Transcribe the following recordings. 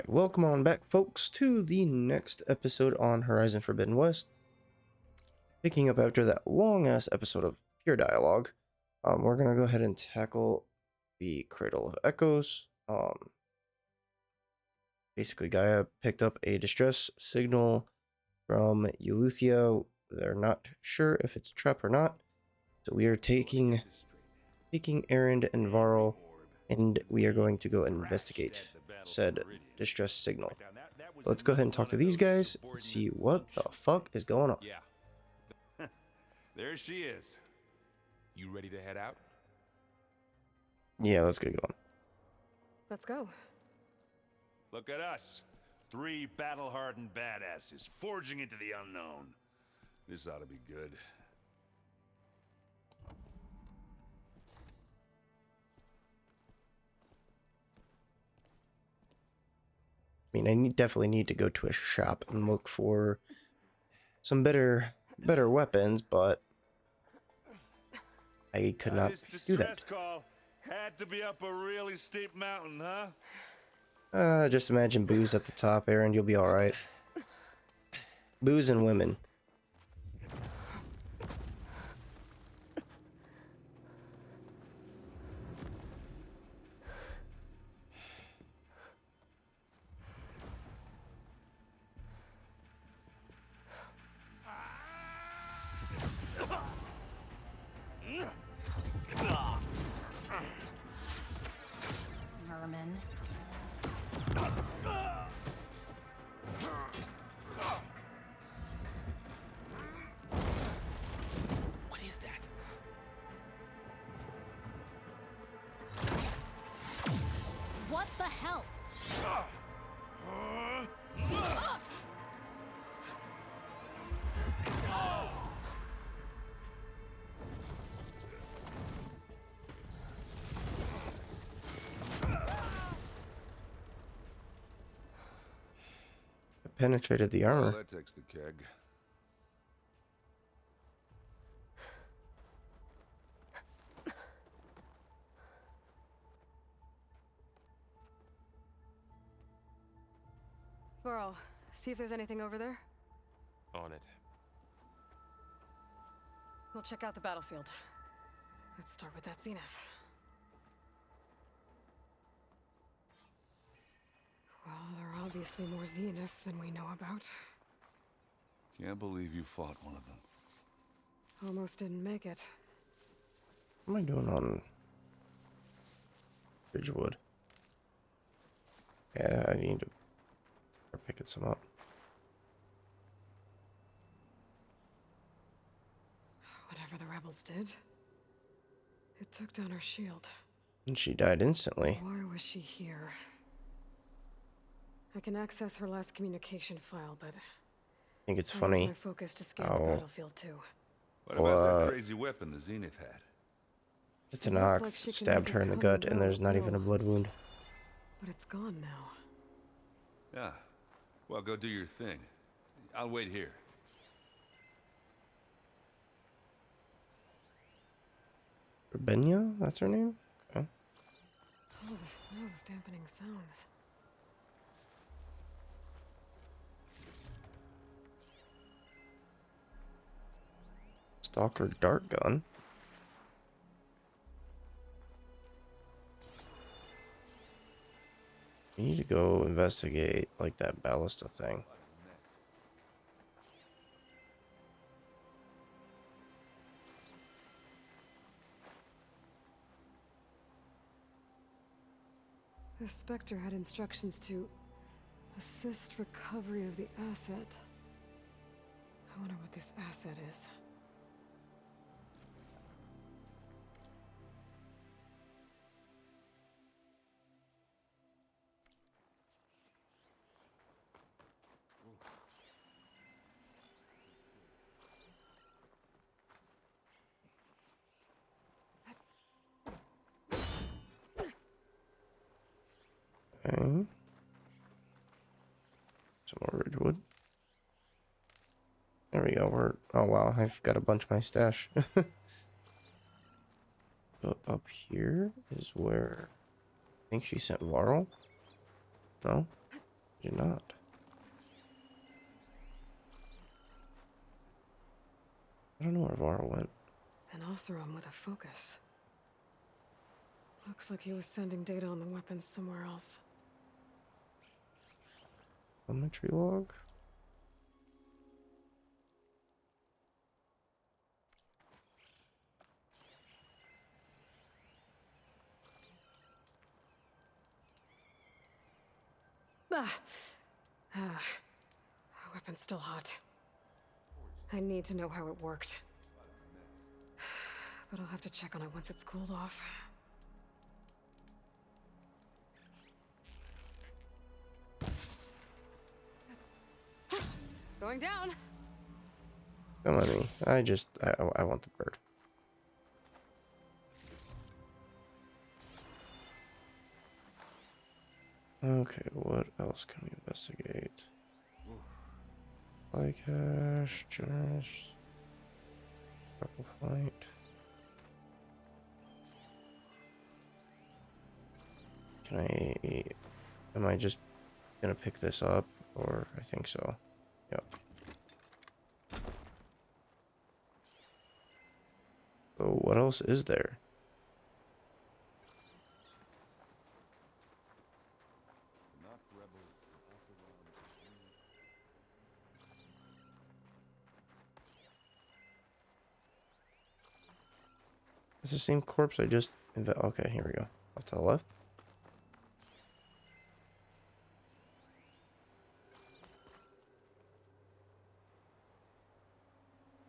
Alright, welcome on back, folks, to the next episode on Horizon Forbidden West. Picking up after that long-ass episode of pure dialogue, we're going to go ahead and tackle the Cradle of Echoes. Basically, Gaia picked up a distress signal from Eleuthia. They're not sure if it's a trap or not, so we are taking Erend and Varl, and we are going to go investigate said distress signal. Let's go ahead and talk to these guys and see what the fuck is going on. Yeah. There she is. You ready to head out? Yeah, let's get going. Let's go. Look at us. 3 battle-hardened badasses forging into the unknown. This ought to be good. I mean, definitely need to go to a shop and look for some better weapons, but I could not do that. Call had to be up a really steep mountain, huh? Just imagine booze at the top, Aaron. You'll be all right. Booze and women. Vermin. What is that? What the hell? It penetrated the armor. Well, that takes the keg. Varl, see if there's anything over there. On it. We'll check out the battlefield. Let's start with that zenith. Well, there are obviously more zeniths than we know about. Can't believe you fought one of them. Almost didn't make it. What am I doing on Ridgewood? Yeah, I need to start picking some up. Whatever the rebels did, it took down our shield. And she died instantly. Why was she here? I can access her last communication file, but I think it's I funny. use my focus to scan the battlefield too. What about that crazy weapon the Zenith had? The Tanakh stabbed her in the gut, and there's not even a blood wound. But it's gone now. Yeah. Well, go do your thing. I'll wait here. Rabenya? That's her name? Okay. Oh, the snow is dampening sounds. Stalker dart gun. We need to go investigate, like, that ballista thing. The Spectre had instructions to assist recovery of the asset. I wonder what this asset is. Okay. Some more Ridgewood. There we go. Oh wow, I've got a bunch of my stash. So up here is where I think she sent Varl. No? Did not. I don't know where Varl went. An Oseram with a focus. Looks like he was sending data on the weapons somewhere else. Elementary log. Weapon's still hot. I need to know how it worked. But I'll have to check on it once it's cooled off. Going down. Come on me. I want the bird. Okay, what else can we investigate? Fly cache, generous, purple flight. Am I just gonna pick this up? Or I think so. Yep. So what else is there? It's the same corpse I just okay, here we go. Off to the left.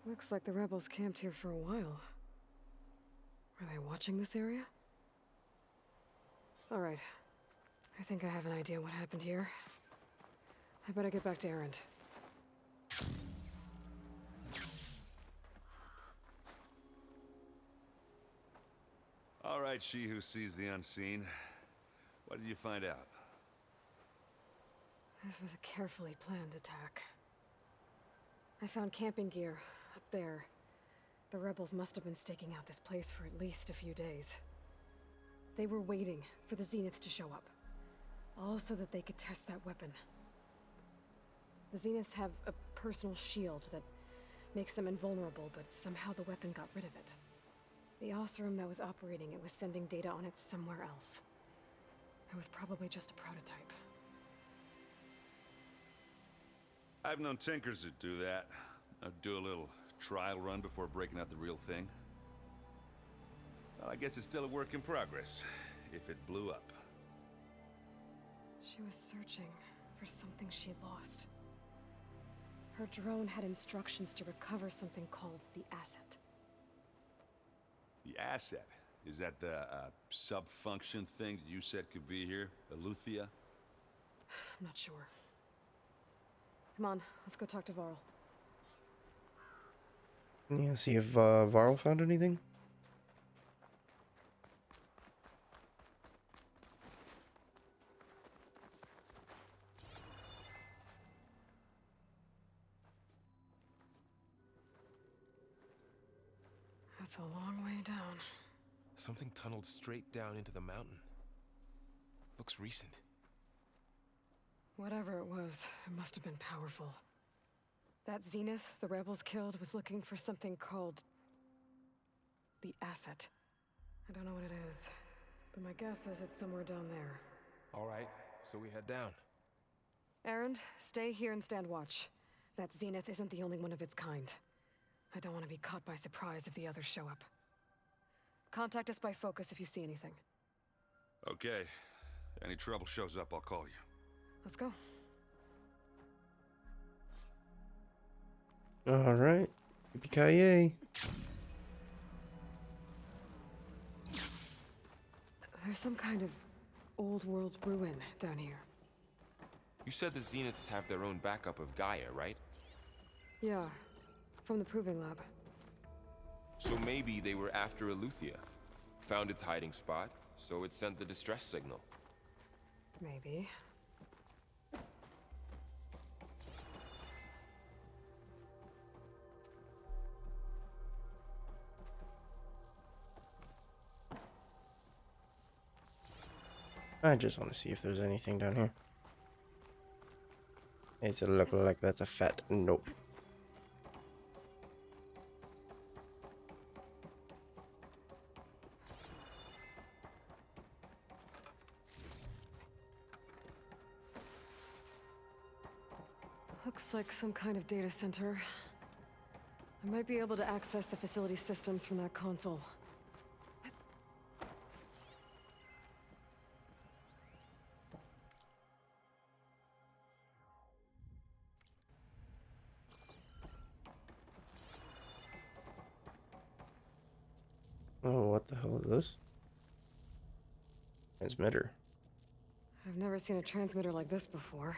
Looks like the rebels camped here for a while. Were they watching this area? Alright. I think I have an idea what happened here. I better get back to Erend. All right, she who sees the unseen. What did you find out? This was a carefully planned attack. I found camping gear up there. The rebels must have been staking out this place for at least a few days. They were waiting for the Zeniths to show up, all so that they could test that weapon. The Zeniths have a personal shield that makes them invulnerable, but somehow the weapon got rid of it. The Oseram that was operating it was sending data on it somewhere else. It was probably just a prototype. I've known tinkers that do that. I'd do a little trial run before breaking out the real thing. Well, I guess it's still a work in progress, if it blew up. She was searching for something she'd lost. Her drone had instructions to recover something called the asset. The asset? Is that the sub-function thing that you said could be here? Aloy? I'm not sure. Come on, let's go talk to Varl. Yeah, see if Varl found anything. That's a long way down. Something tunneled straight down into the mountain. Looks recent. Whatever it was, it must have been powerful. That Zenith the rebels killed was looking for something called the asset. I don't know what it is, but my guess is it's somewhere down there. All right, so we head down. Erend, stay here and stand watch. That Zenith isn't the only one of its kind. I don't want to be caught by surprise if the others show up. Contact us by focus if you see anything. Okay. Any trouble shows up, I'll call you. Let's go. All right. Yippee-ki-yay. There's some kind of old world ruin down here. You said the Zeniths have their own backup of Gaia, right? Yeah, from the proving lab. So maybe they were after Aloy. Found its hiding spot, so it sent the distress signal. Maybe. I just want to see if there's anything down here. It's a look like that's a fat nope. Looks like some kind of data center. I might be able to access the facility systems from that console. Oh, what the hell is this? Transmitter. I've never seen a transmitter like this before.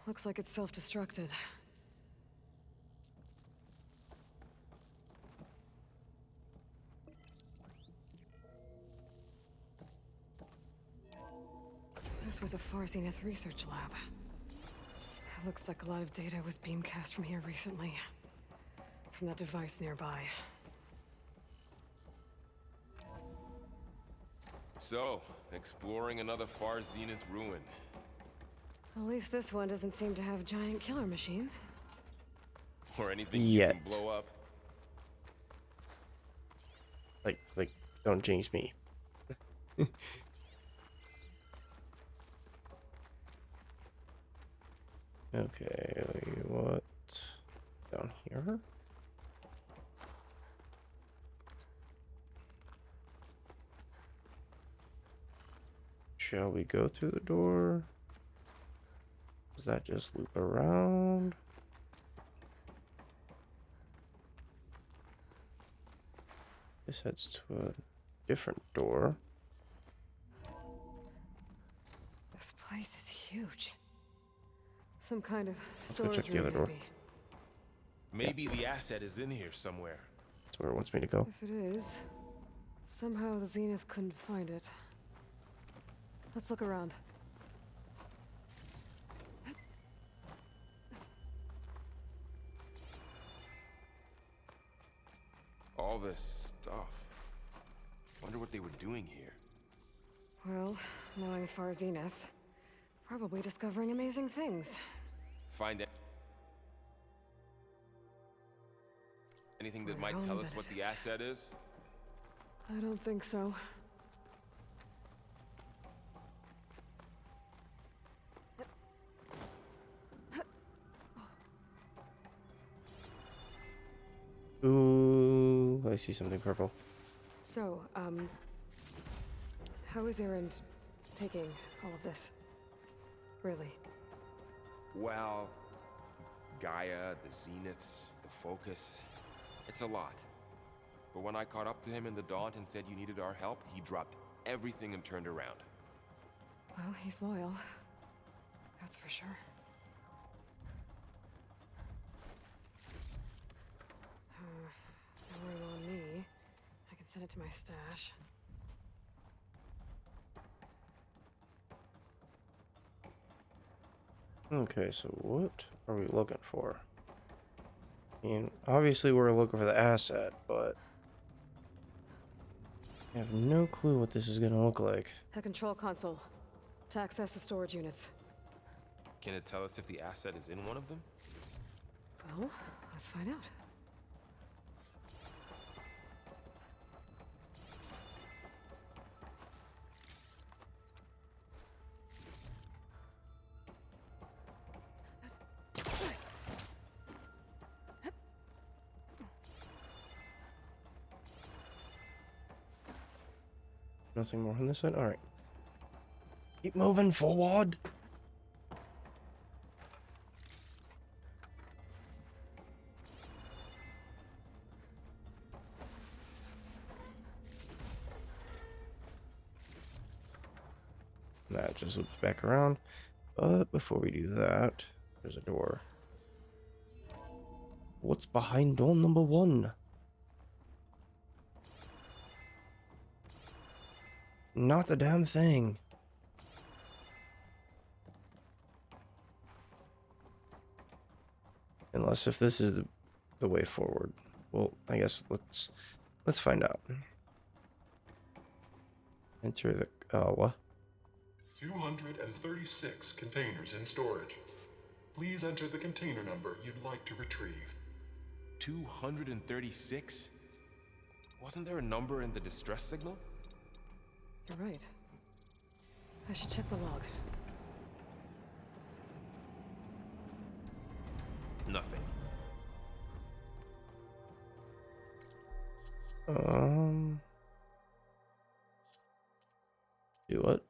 Looks like it's self-destructed. This was a Far Zenith research lab. It looks like a lot of data was beamcast from here recently. From that device nearby. So, exploring another Far Zenith ruin. At least this one doesn't seem to have giant killer machines. Or anything Yet. you can blow up. Like, don't jinx me. Okay, what? Down here? Shall we go through the door? Does that just loop around? This heads to a different door. This place is huge. Some kind of Let's go storage check the other room, door. maybe. Maybe the asset is in here somewhere. That's where it wants me to go. If it is, somehow the Zenith couldn't find it. Let's look around. All this stuff. Wonder what they were doing here. Well, knowing Far Zenith, probably discovering amazing things. Find anything that might tell us what the asset is? I don't think so. Ooh, I see something purple. So, how is Erend taking all of this? Really? Well, Gaia, the Zeniths, the Focus. It's a lot. But when I caught up to him in the Daunt and said you needed our help, he dropped everything and turned around. Well, he's loyal. That's for sure. No room on me. I can send it to my stash. Okay, so what are we looking for? I mean, obviously we're looking for the asset, but I have no clue what this is gonna look like. A control console. To access the storage units. Can it tell us if the asset is in one of them? Well, let's find out. Nothing more on this side? Alright. Keep moving forward. That just loops back around. But before we do that, there's a door. What's behind door number 1? Not the damn thing. Unless if this is the way forward. Well, I guess let's find out. Enter the what? 236 containers in storage. Please enter the container number you'd like to retrieve. 236? Wasn't there a number in the distress signal? You're right. I should check the log. Nothing. Do what?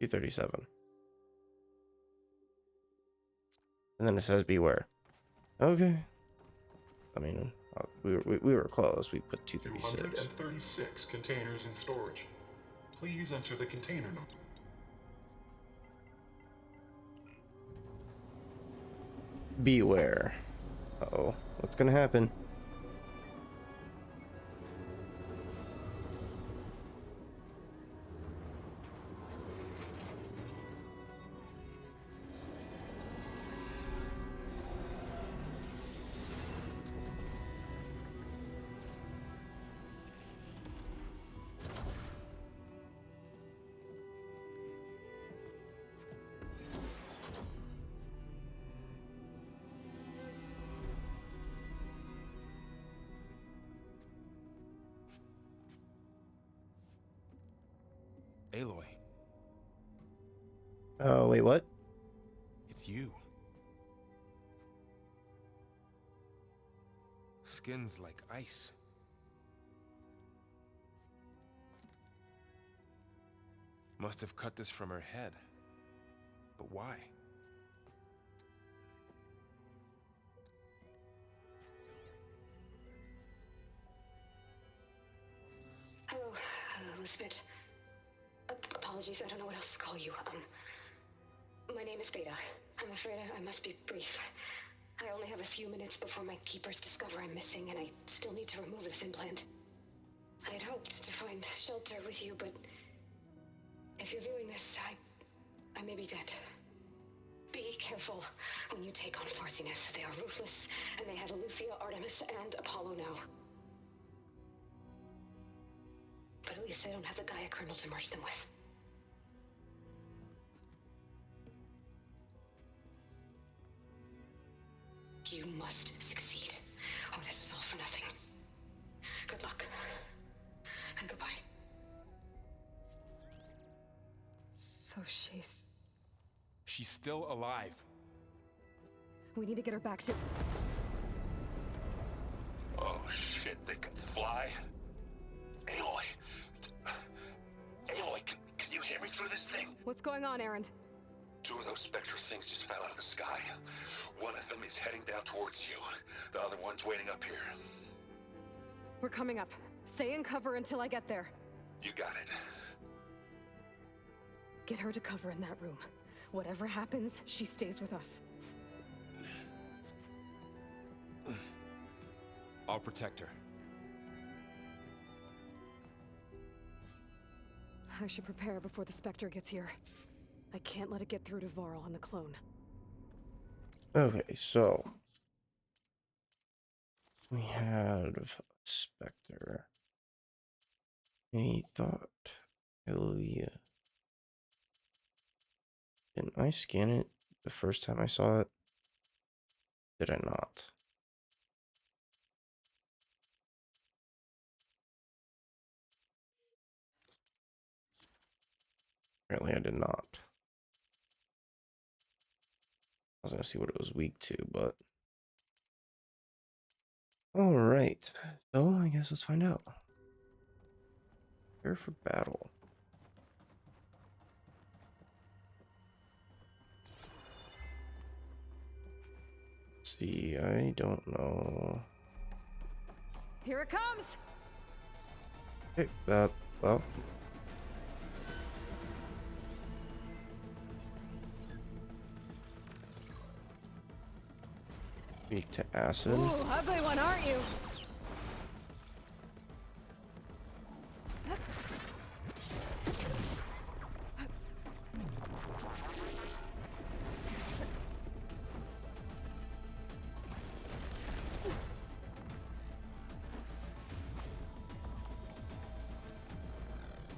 $237. And then it says beware. Okay. I mean, we were close. We put 236. 236 containers in storage. Please enter the container number. Beware. Uh-oh. What's gonna happen? Aloy, Oh, wait, what? it's you. Skin's like ice. Must have cut this from her head. But why? Hello, Elizabeth. Apologies, I don't know what else to call you. My name is Beta. I'm afraid I must be brief. I only have a few minutes before my keepers discover I'm missing, and I still need to remove this implant. I had hoped to find shelter with you, but if you're viewing this, I may be dead. Be careful when you take on Farsiness. They are ruthless, and they have Aletheia, Artemis, and Apollo now. But at least I don't have the Gaia kernel to merge them with. You must succeed, or this was all for nothing. Good luck. And goodbye. So she's... She's still alive. We need to get her back to... Oh shit, they can fly? Aloy! Aloy, can you hear me through this thing? What's going on, Erend? Two of those spectral things just fell out of the sky. One of them is heading down towards you. The other one's waiting up here. We're coming up. Stay in cover until I get there. You got it. Get her to cover in that room. Whatever happens, she stays with us. I'll protect her. I should prepare before the Spectre gets here. I can't let it get through to Varl and the clone. Okay, so we had a Spectre. Any thought? Hallelujah. Didn't I scan it the first time I saw it? Did I not? Apparently I did not. I was gonna see what it was weak to, but... Alright. So, I guess let's find out. Prepare for battle. Let's see, I don't know... Here it comes! Okay, well... Weak to acid. Ooh, ugly one, aren't you?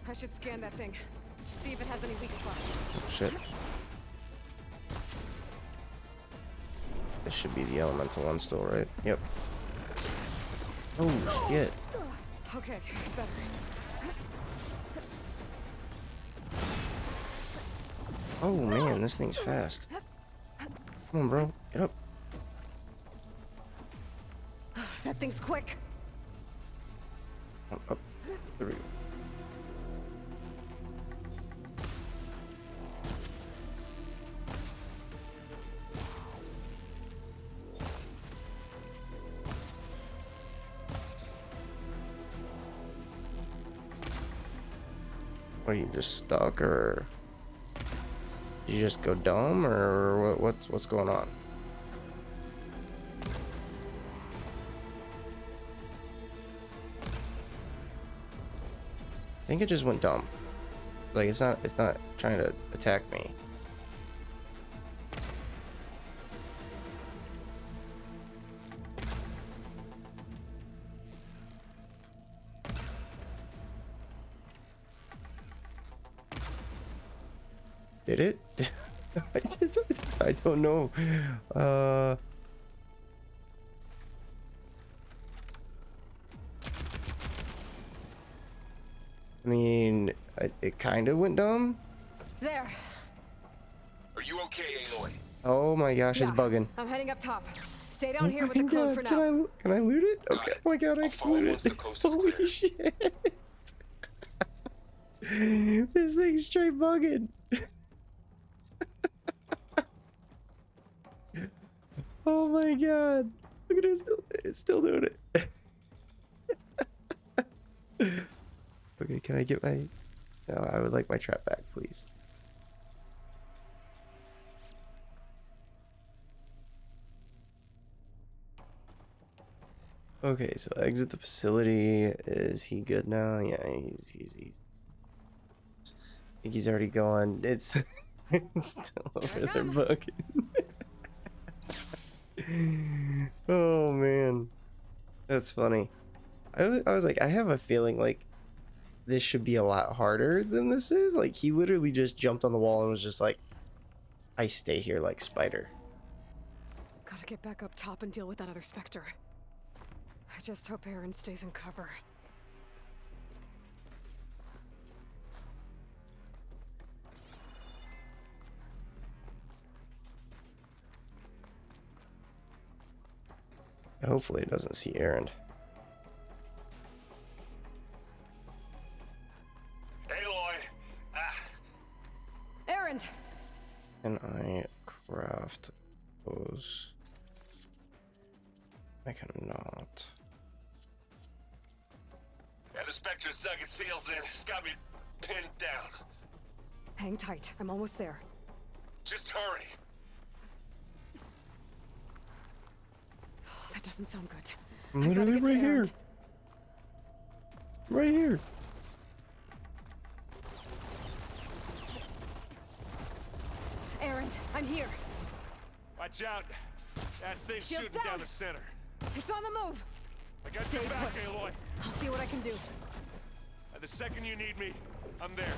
I should scan that thing. See if it has any weak spots. Shit. This should be the elemental one still, right? Yep. Oh, shit. Okay, better. Oh, man, this thing's fast. Come on, bro. Get up. That thing's quick. Up. There we go. Are you just stuck, or you just go dumb, or what's going on? I think it just went dumb. Like it's not trying to attack me. Did it? I don't know. I mean, it kind of went dumb. There. Are you okay, Aloy? Oh my gosh, it's bugging. I'm heading up top. Stay down here with the clone for now. Can I loot it? Okay. Oh my god, I can loot it. Holy shit. This thing's straight bugging. Oh my god. Look at it, it's still doing it. Okay, can I get my... No, I would like my trap back, please. Okay, so exit the facility. Is he good now? Yeah, he's I think he's already gone. It's, it's still over there bugging. Oh man, that's funny. I was like, I have a feeling like this should be a lot harder than this is. Like he literally just jumped on the wall and was just like, I stay here like Spider. Gotta get back up top and deal with that other Spectre. I just hope Aaron stays in cover. Hopefully it doesn't see Aaron. Aloy! Aaron! Can I craft those? I cannot. Yeah, the Spectre's dug its heels in. It's got me pinned down. Hang tight. I'm almost there. Just hurry. That doesn't sound good. I'm I gotta literally get to right here. Aaron. Right here. Aaron, I'm here. Watch out. That thing's Shields shooting down down. the center. It's on the move. I got Stay your back, put. Aloy. I'll see what I can do. And the second you need me, I'm there.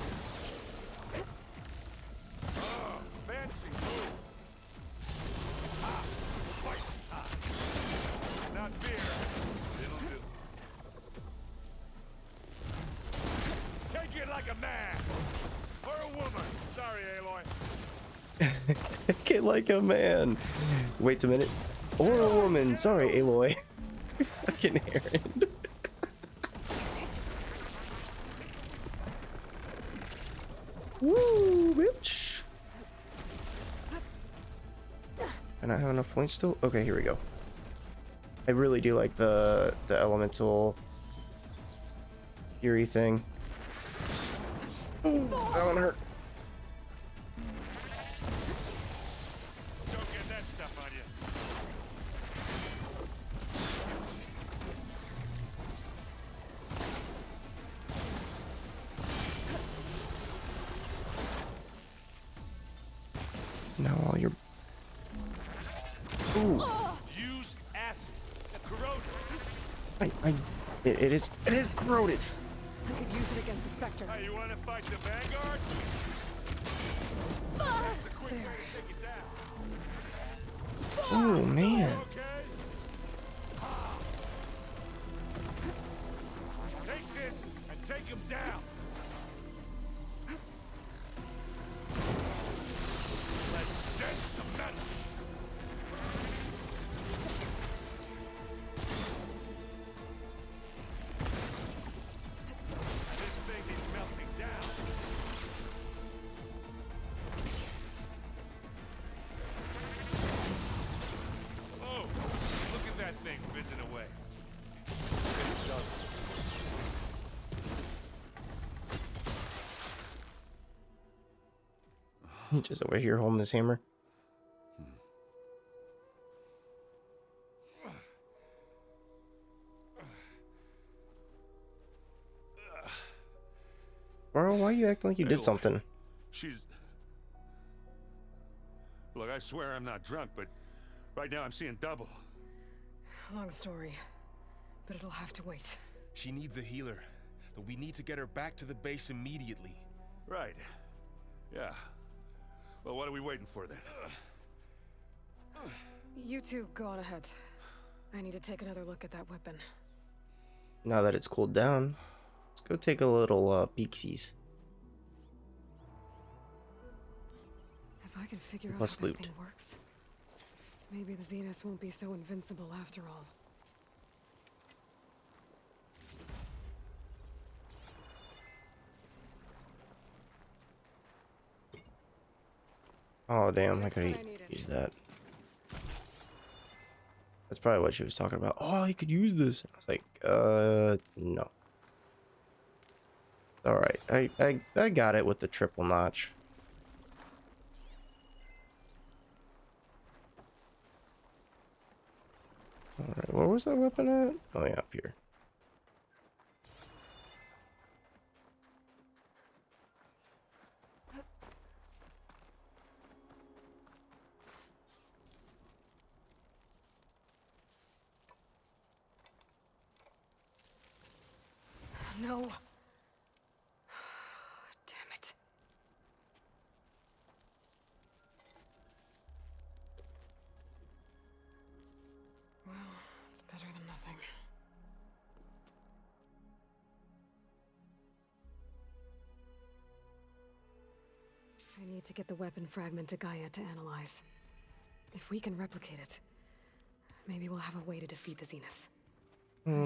Oh, vanishing move. Ah, fight. Ah. Not fear. It'll do. Take it like a man. Or a woman. Sorry, Aloy. Take it like a man. Wait a minute. Or a woman. Sorry, Aloy. Fucking Aaron. Woo, bitch. And I have enough points still? Okay, here we go. I really do like the elemental fury thing. Ooh, that one hurt. Don't get that stuff on you. Now all your... Ooh. Use acid. The corroder. It is corroded. I could use it against the Spectre. Hey, you wanna fight the Vanguard? That's a quick way to take it down. Oh man. Okay? Take this and take him down. Let's get some metal. This thing is melting down. Oh, look at that thing fizzing away. It's done. He's just over here holding his hammer. Bro, why are you acting like you did Aloy. something? She's... Look, I swear I'm not drunk, but right now I'm seeing double. Long story, but it'll have to wait. She needs a healer, but we need to get her back to the base immediately. Right. Yeah. Well, what are we waiting for then? You two go on ahead. I need to take another look at that weapon. Now that it's cooled down, let's go take a little peeksies. If I can figure out Plus how that loot. thing works, maybe the Zeniths won't be so invincible after all. Oh damn, I Just could what I needed. use that. That's probably what she was talking about. Oh, I could use this. I was like, no. Alright, I got it with the triple notch. Alright, where was that weapon at? Oh yeah, up here. No. Damn it. Well, it's better than nothing. I need to get the weapon fragment to Gaia to analyze. If we can replicate it, maybe we'll have a way to defeat the Zeniths.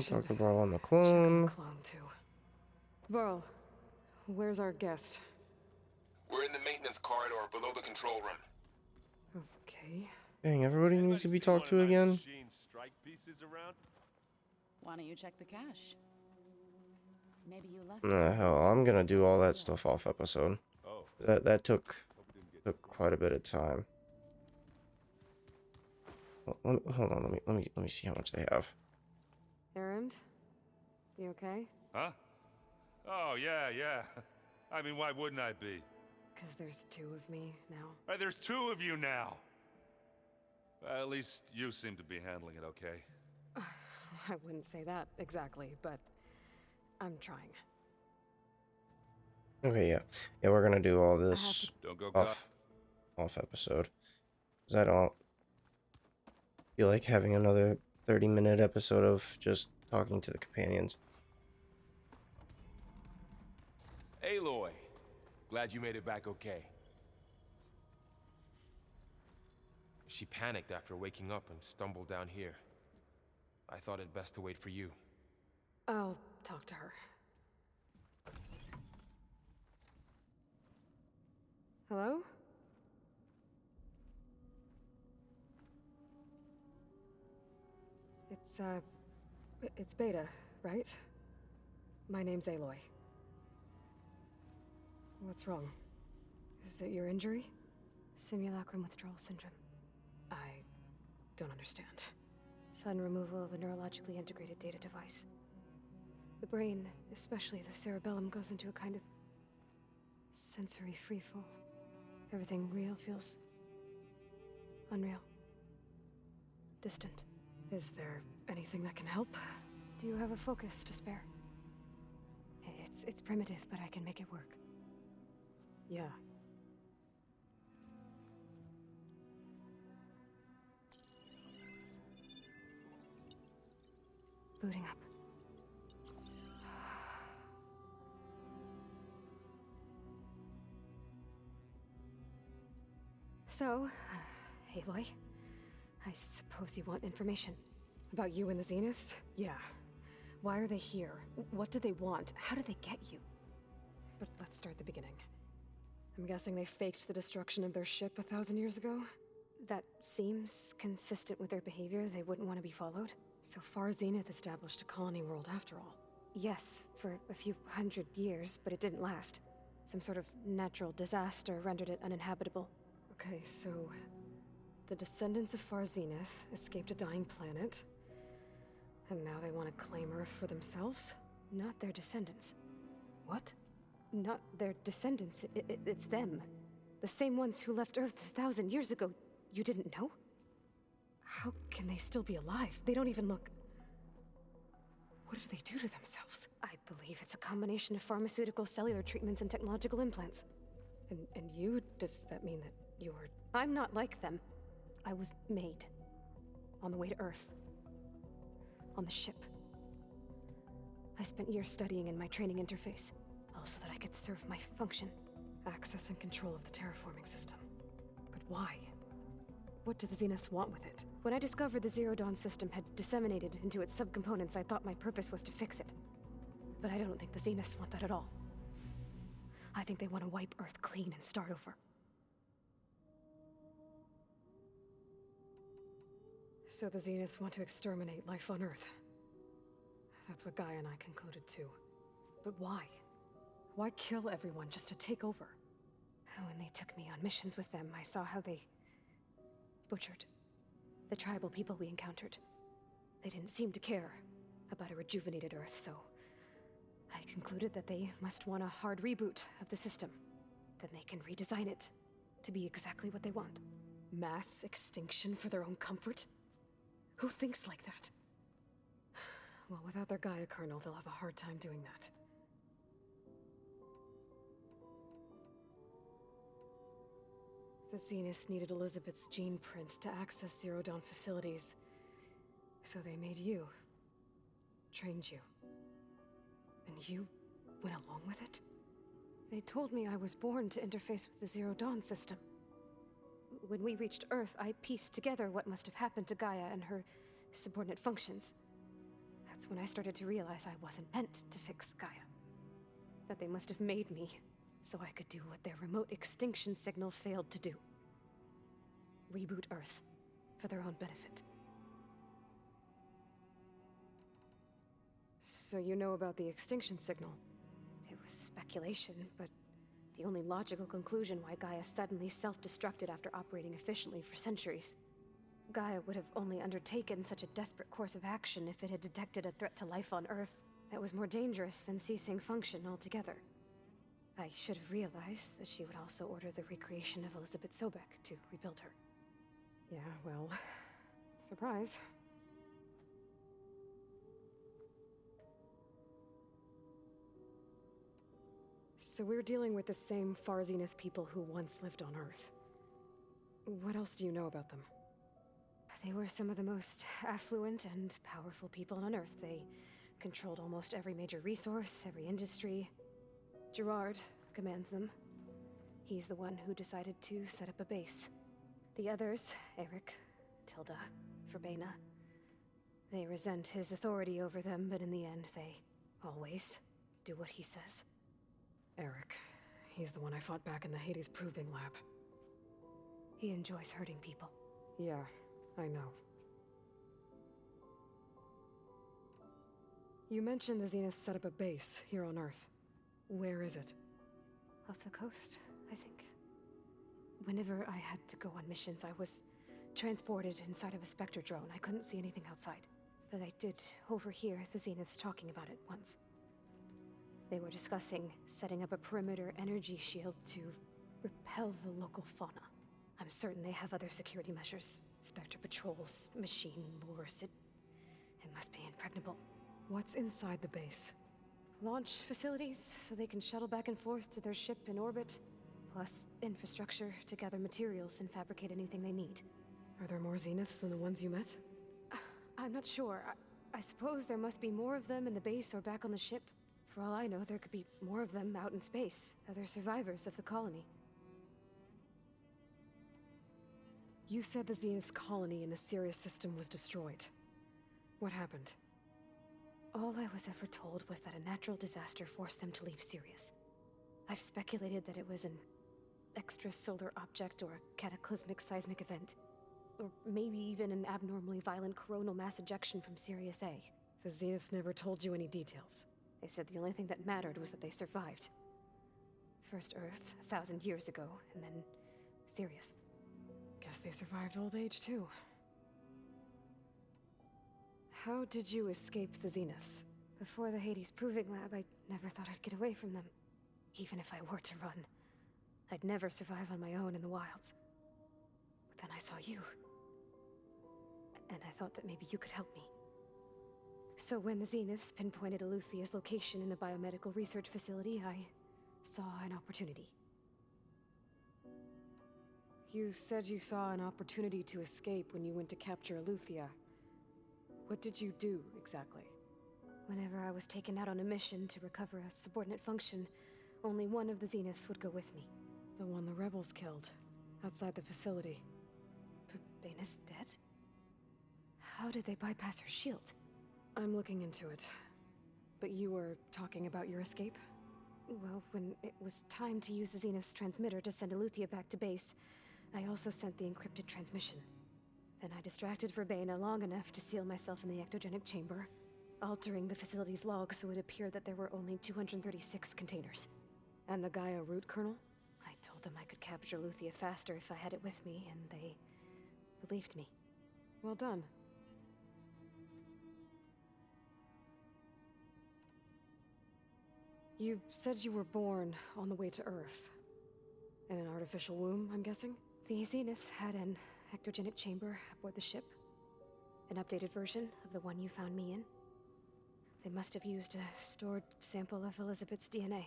Talk about on the Check on clone. the clone too. Varl, where's our guest? We're in the maintenance corridor below the control room. Okay. Dang, everybody needs to be talked to again. Strike pieces around? Why don't you check the cache? Maybe you left. Nah, hell, I'm gonna do all that stuff off episode. Oh, That took quite a bit of time. Hold on, let me see how much they have. Errand? You okay? huh? Oh, yeah. I mean, why wouldn't I be? Because there's two of me now. Right, there's two of you now. At least you seem to be handling it okay. I wouldn't say that exactly, but I'm trying. Okay, yeah, we're gonna do all this Don't go off episode, because I don't feel like having another 30-minute episode of just talking to the companions. Aloy, glad you made it back okay. She panicked after waking up and stumbled down here. I thought it best to wait for you. I'll talk to her. Hello? It's Beta, right? My name's Aloy. What's wrong? Is it your injury? Simulacrum withdrawal syndrome. I don't understand. Sudden removal of a neurologically integrated data device. The brain, especially the cerebellum, goes into a kind of sensory freefall. Everything real feels unreal. Distant. Is there anything that can help? Do you have a focus to spare? It's primitive, but I can make it work. Yeah. Booting up. So, Aloy, I suppose you want information. About you and the Zeniths? Yeah. Why are they here? What do they want? How did they get you? But let's start at the beginning. I'm guessing they faked the destruction of their ship 1,000 years ago? That seems consistent with their behavior. They wouldn't want to be followed. So far, Zenith established a colony world after all. Yes, for a few hundred years, but it didn't last. Some sort of natural disaster rendered it uninhabitable. Okay, so the descendants of Far Zenith escaped a dying planet, and now they want to claim Earth for themselves? Not their descendants. What? Not their descendants. It's them. The same ones who left Earth 1,000 years ago. You didn't know? How can they still be alive? They don't even look... What do they do to themselves? I believe it's a combination of pharmaceutical, cellular treatments, and technological implants. And you? Does that mean that you're... I'm not like them. I was made. On the way to Earth. On the ship. I spent years studying in my training interface, all so that I could serve my function. Access and control of the terraforming system. But why? What do the Zeniths want with it? When I discovered the Zero Dawn system had disseminated into its subcomponents, I thought my purpose was to fix it. But I don't think the Zeniths want that at all. I think they want to wipe Earth clean and start over. So the Zeniths want to exterminate life on Earth. That's what Gaia and I concluded too. But why? Why kill everyone just to take over? When they took me on missions with them, I saw how they butchered the tribal people we encountered. They didn't seem to care about a rejuvenated Earth, so I concluded that they must want a hard reboot of the system. Then they can redesign it to be exactly what they want. Mass extinction for their own comfort? Who thinks like that? Well, without their Gaia kernel, they'll have a hard time doing that. The Zeniths needed Elizabeth's gene print to access Zero Dawn facilities. So they made you. Trained you. And you went along with it? They told me I was born to interface with the Zero Dawn system. When we reached Earth, I pieced together what must have happened to Gaia and her subordinate functions. That's when I started to realize I wasn't meant to fix Gaia. That they must have made me so I could do what their remote extinction signal failed to do. Reboot Earth for their own benefit. So you know about the extinction signal? It was speculation, but the only logical conclusion why Gaia suddenly self-destructed after operating efficiently for centuries. Gaia would have only undertaken such a desperate course of action if it had detected a threat to life on Earth that was more dangerous than ceasing function altogether. I should have realized that she would also order the recreation of Elizabeth Sobek to rebuild her. Yeah, well, surprise. So we're dealing with the same Far Zenith people who once lived on Earth. What else do you know about them? They were some of the most affluent and powerful people on Earth. They controlled almost every major resource, every industry. Gerard commands them. He's the one who decided to set up a base. The others, Eric, Tilda, Verbena, they resent his authority over them, but in the end, they always do what he says. Eric. He's the one I fought back in the Hades Proving Lab. He enjoys hurting people. Yeah, I know. You mentioned the Zenith set up a base here on Earth. Where is it? Off the coast, I think. Whenever I had to go on missions, I was transported inside of a Spectre drone. I couldn't see anything outside. But I did overhear the Zeniths talking about it once. They were discussing setting up a perimeter energy shield to repel the local fauna. I'm certain they have other security measures. Spectre patrols, machine lures. It must be impregnable. What's inside the base? launch facilities so they can shuttle back and forth to their ship in orbit, plus infrastructure to gather materials and fabricate anything they need. Are there more Zeniths than the ones you met? I'm not sure. I suppose there must be more of them in the base or back on the ship. For all I know, there could be more of them out in space, other survivors of the colony. You said the Zenith's colony in the Sirius system was destroyed. What happened? All I was ever told was that a natural disaster forced them to leave Sirius. I've speculated that it was an extrasolar object or a cataclysmic seismic event. Or maybe even an abnormally violent coronal mass ejection from Sirius A. The Zeniths never told you any details. They said the only thing that mattered was that they survived. First Earth, 1,000 years ago, and then Sirius. Guess they survived old age, too. How did you escape the Zeniths? Before the Hades Proving Lab, I never thought I'd get away from them. Even if I were to run. I'd never survive on my own in the wilds. But then I saw you. And I thought that maybe you could help me. So when the Zeniths pinpointed Eluthia's location in the biomedical research facility, I saw an opportunity. You said you saw an opportunity to escape when you went to capture Eluthia. What did you do, exactly? Whenever I was taken out on a mission to recover a subordinate function, only one of the Zeniths would go with me. The one the rebels killed, outside the facility. Baina's dead? How did they bypass her shield? I'm looking into it. But you were talking about your escape? Well, when it was time to use the Zenith's transmitter to send Eluthia back to base, I also sent the encrypted transmission. Then I distracted Verbena long enough to seal myself in the ectogenic chamber, altering the facility's log so it appeared that there were only 236 containers. And the Gaia root kernel? I told them I could capture Eluthia faster if I had it with me, and they believed me. Well done. You said you were born on the way to Earth. In an artificial womb, I'm guessing? The Zeniths had an ectogenic chamber aboard the ship. An updated version of the one you found me in. They must have used a stored sample of Elizabeth's DNA.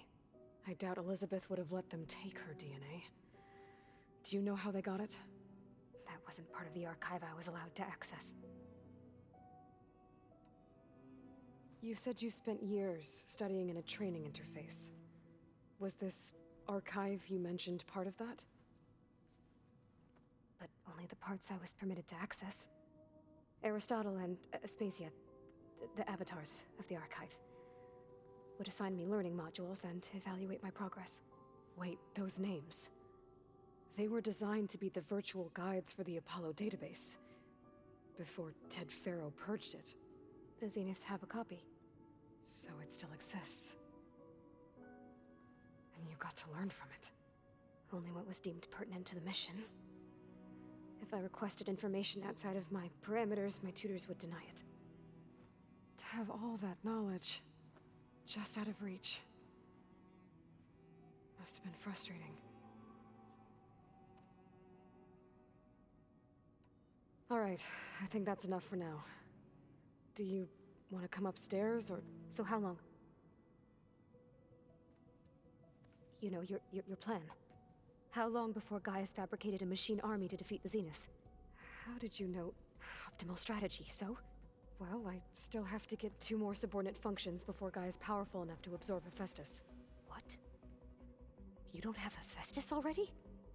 I doubt Elizabeth would have let them take her DNA. Do you know how they got it? That wasn't part of the archive I was allowed to access. You said you spent years studying in a training interface. Was this archive you mentioned part of that? But only the parts I was permitted to access. Aristotle and Aspasia, the avatars of the archive, would assign me learning modules and evaluate my progress. Wait, those names. They were designed to be the virtual guides for the Apollo database. Before Ted Faro purged it. The Zeniths have a copy. So it still exists. And you got to learn from it. Only what was deemed pertinent to the mission. If I requested information outside of my parameters, my tutors would deny it. To have all that knowledge, just out of reach. Must have been frustrating. All right, I think that's enough for now. Do you want to come upstairs, or... So how long? You know, your plan. How long before Gaius fabricated a machine army to defeat the Zeniths? How did you know? Optimal strategy, so? Well, I still have to get 2 more subordinate functions before Gaia's powerful enough to absorb Hephaestus. What? You don't have Hephaestus already?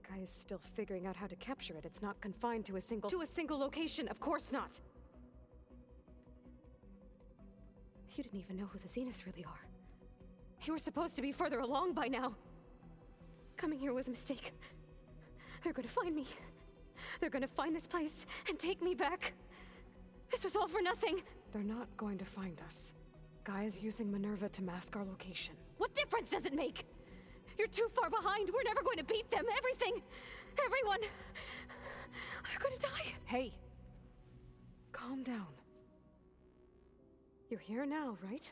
Gaia's still figuring out how to capture it. It's not confined to a single location, of course not! You didn't even know who the Zeniths really are. You were supposed to be further along by now. Coming here was a mistake. They're gonna find me. They're gonna find this place and take me back. This was all for nothing. They're not going to find us. Gaia's using Minerva to mask our location. What difference does it make? You're too far behind. We're never going to beat them. Everything. Everyone. They're gonna die. Hey. Calm down. You're here now, right?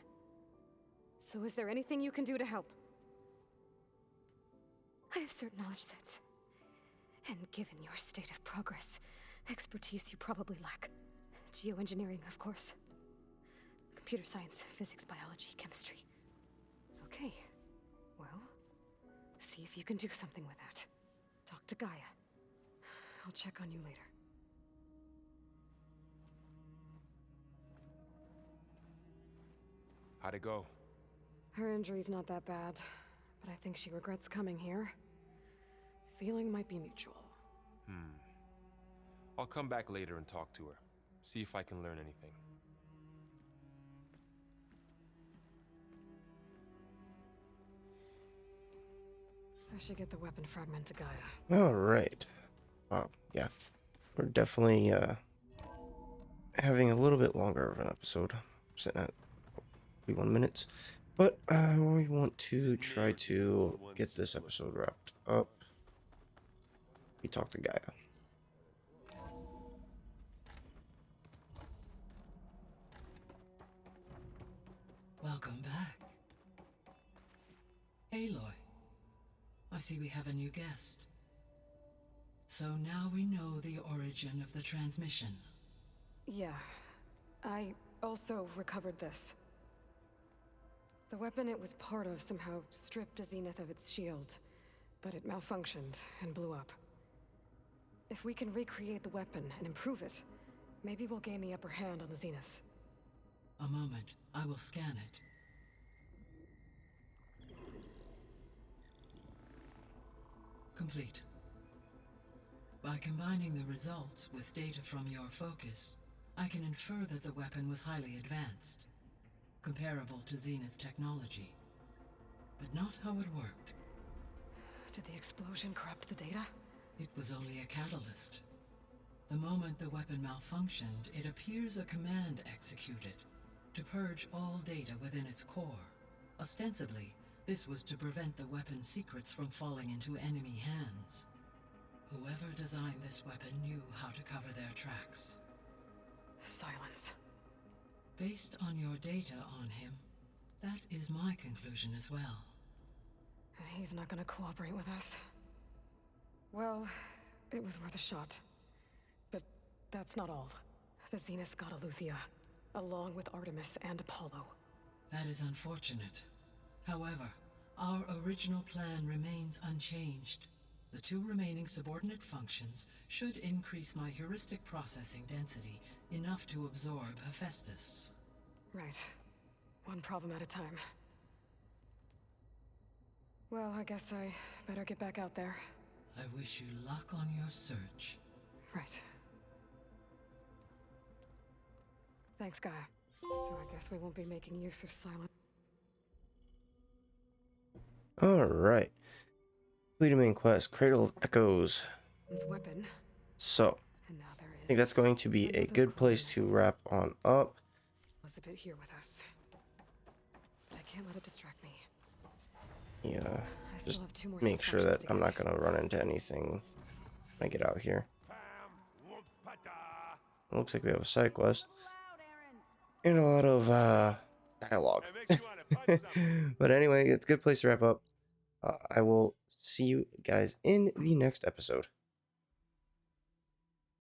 So is there anything you can do to help? I have certain knowledge sets. And given your state of progress, expertise you probably lack. Geoengineering, of course. Computer science, physics, biology, chemistry. Okay. Well, see if you can do something with that. Talk to Gaia. I'll check on you later. How'd it go? Her injury's not that bad, but I think she regrets coming here. Feeling might be mutual. I'll come back later and talk to her. See if I can learn anything. I should get the weapon fragment to Gaia. All right. Wow. Yeah. We're definitely having a little bit longer of an episode. Sitting at 41 minutes. But we want to try to get this episode wrapped up. We talk to Gaia. Welcome back. Aloy, I see we have a new guest. So now we know the origin of the transmission. Yeah. I also recovered this. The weapon it was part of somehow stripped a Zenith of its shield, but it malfunctioned and blew up. If we can recreate the weapon and improve it, maybe we'll gain the upper hand on the Zeniths. A moment, I will scan it. Complete. By combining the results with data from your focus, I can infer that the weapon was highly advanced, comparable to Zenith technology, but not how it worked. Did the explosion corrupt the data? It was only a catalyst. The moment the weapon malfunctioned, it appears a command executed to purge all data within its core. Ostensibly, this was to prevent the weapon's secrets from falling into enemy hands. Whoever designed this weapon knew how to cover their tracks. Silence. Based on your data on him, that is my conclusion as well. And he's not gonna cooperate with us. Well, it was worth a shot. But that's not all. The Zeniths got Aleuthyia, along with Artemis and Apollo. That is unfortunate. However, our original plan remains unchanged. The two remaining subordinate functions should increase my heuristic processing density enough to absorb Hephaestus. Right. One problem at a time. Well, I guess I better get back out there. I wish you luck on your search. Right. Thanks, Gaia. So I guess we won't be making use of silence. Alright. Completed main quest, Cradle of Echoes. Its weapon. So, And now there is. I think that's going to be a good place to wrap on up. Elizabeth here with us. But I can't let it distract me. Yeah, I still just have 2 more make sure subfunctions that to I'm get. not going to run into anything when I get out here. Looks like we have a side quest. And a lot of dialogue. But anyway, it's a good place to wrap up. I will see you guys in the next episode.